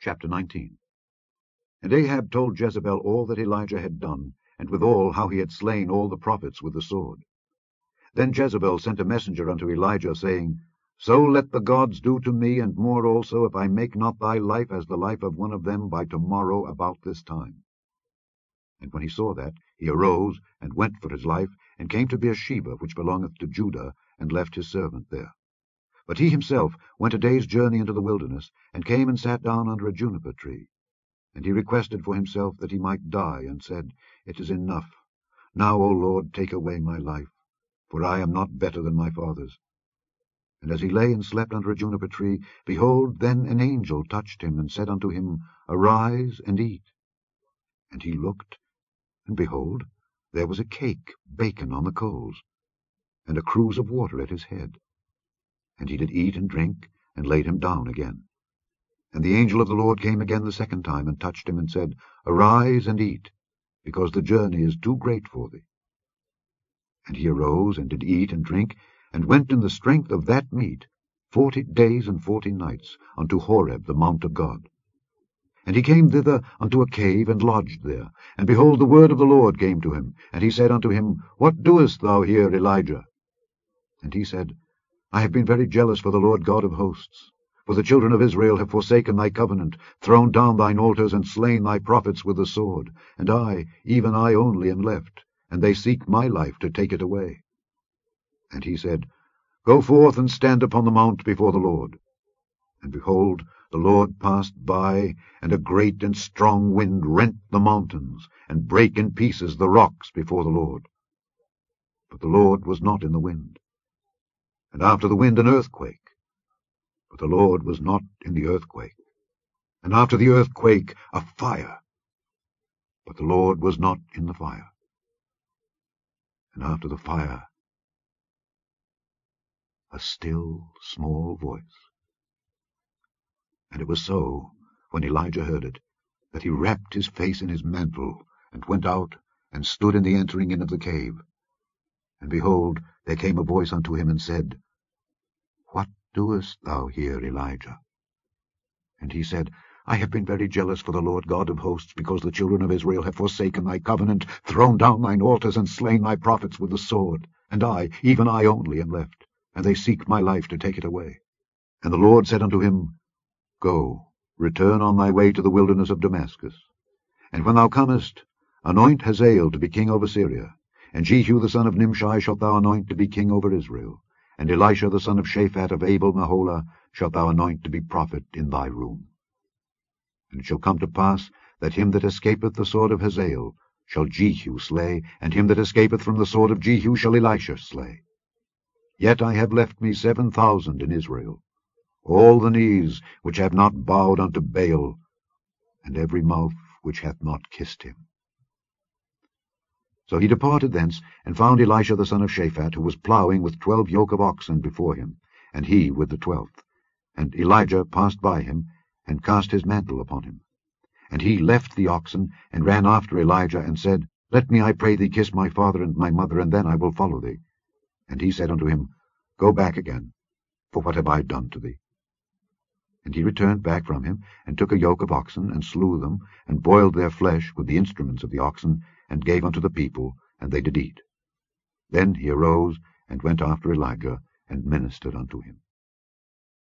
Chapter 19. And Ahab told Jezebel all that Elijah had done, and withal how he had slain all the prophets with the sword. Then Jezebel sent a messenger unto Elijah, saying, So let the gods do to me, and more also, if I make not thy life as the life of one of them by tomorrow about this time. And when he saw that, he arose, and went for his life, and came to Beersheba, which belongeth to Judah, and left his servant there. But he himself went a day's journey into the wilderness, and came and sat down under a juniper tree. And he requested for himself that he might die, and said, It is enough. Now, O Lord, take away my life, for I am not better than my fathers. And as he lay and slept under a juniper tree, behold, then an angel touched him, and said unto him, Arise and eat. And he looked, and behold, there was a cake baken on the coals, and a cruse of water at his head. And he did eat and drink, and laid him down again. And the angel of the Lord came again the second time, and touched him, and said, Arise and eat, because the journey is too great for thee. And he arose, and did eat and drink, and went in the strength of that meat 40 days and 40 nights unto Horeb the mount of God. And he came thither unto a cave, and lodged there. And behold, the word of the Lord came to him, and he said unto him, What doest thou here, Elijah? And he said, I have been very jealous for the Lord God of hosts. For the children of Israel have forsaken thy covenant, thrown down thine altars, and slain thy prophets with the sword. And I, even I only, am left, and they seek my life to take it away. And he said, Go forth and stand upon the mount before the Lord. And behold, the Lord passed by, and a great and strong wind rent the mountains, and brake in pieces the rocks before the Lord. But the Lord was not in the wind. And after the wind an earthquake. But the Lord was not in the earthquake. And after the earthquake a fire. But the Lord was not in the fire. And after the fire a still small voice. And it was so, when Elijah heard it, that he wrapped his face in his mantle, and went out, and stood in the entering in of the cave. And behold, there came a voice unto him, and said, What doest thou here, Elijah? And he said, I have been very jealous for the Lord God of hosts, because the children of Israel have forsaken thy covenant, thrown down thine altars, and slain thy prophets with the sword. And I, even I only, am left, and they seek my life to take it away. And the Lord said unto him, Go, return on thy way to the wilderness of Damascus. And when thou comest, anoint Hazael to be king over Syria, and Jehu the son of Nimshi shalt thou anoint to be king over Israel, and Elisha the son of Shaphat of Abel-Meholah shalt thou anoint to be prophet in thy room. And it shall come to pass that him that escapeth the sword of Hazael shall Jehu slay, and him that escapeth from the sword of Jehu shall Elisha slay. Yet I have left me 7,000 in Israel, all the knees which have not bowed unto Baal, and every mouth which hath not kissed him. So he departed thence, and found Elisha the son of Shaphat, who was plowing with 12 yoke of oxen before him, and he with the 12th. And Elijah passed by him, and cast his mantle upon him. And he left the oxen, and ran after Elijah, and said, Let me, I pray thee, kiss my father and my mother, and then I will follow thee. And he said unto him, Go back again, for what have I done to thee? And he returned back from him, and took a yoke of oxen, and slew them, and boiled their flesh with the instruments of the oxen, and gave unto the people, and they did eat. Then he arose, and went after Elijah, and ministered unto him.